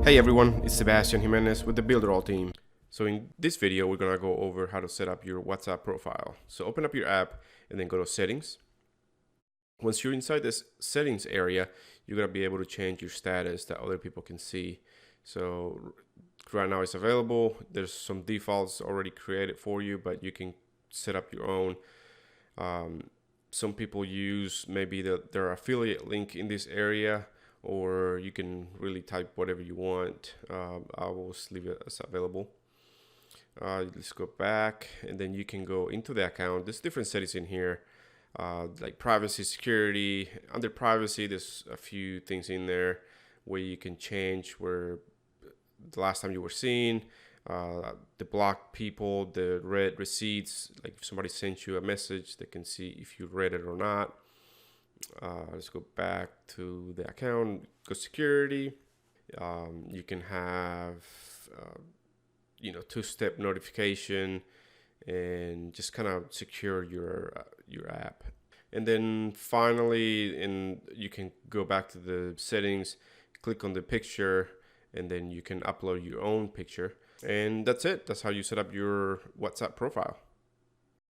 Hey everyone, it's Sebastian Jimenez with the Builderall team. So in this video, we're gonna go over how to set up your WhatsApp profile. So open up your app and then go to settings. Once you're inside this settings area, you're gonna be able to change your status that other people can see. So right now it's available. There's some defaults already created for you, but you can set up your own. Some people use maybe their affiliate link in this area, or you can really type whatever you want. I will just leave it as available. Let's go back, and then you can go into the account. There's different settings in here, like privacy, security. Under privacy, there's a few things in there where you can change where the last time you were seen, the blocked people, the read receipts. Like if somebody sent you a message, they can see if you read it or not. Let's go back to the account, go security. You can have two-step notification and just kind of secure your app. And then finally, you can go back to the settings, click on the picture, and then you can upload your own picture. And that's it. That's how you set up your WhatsApp profile.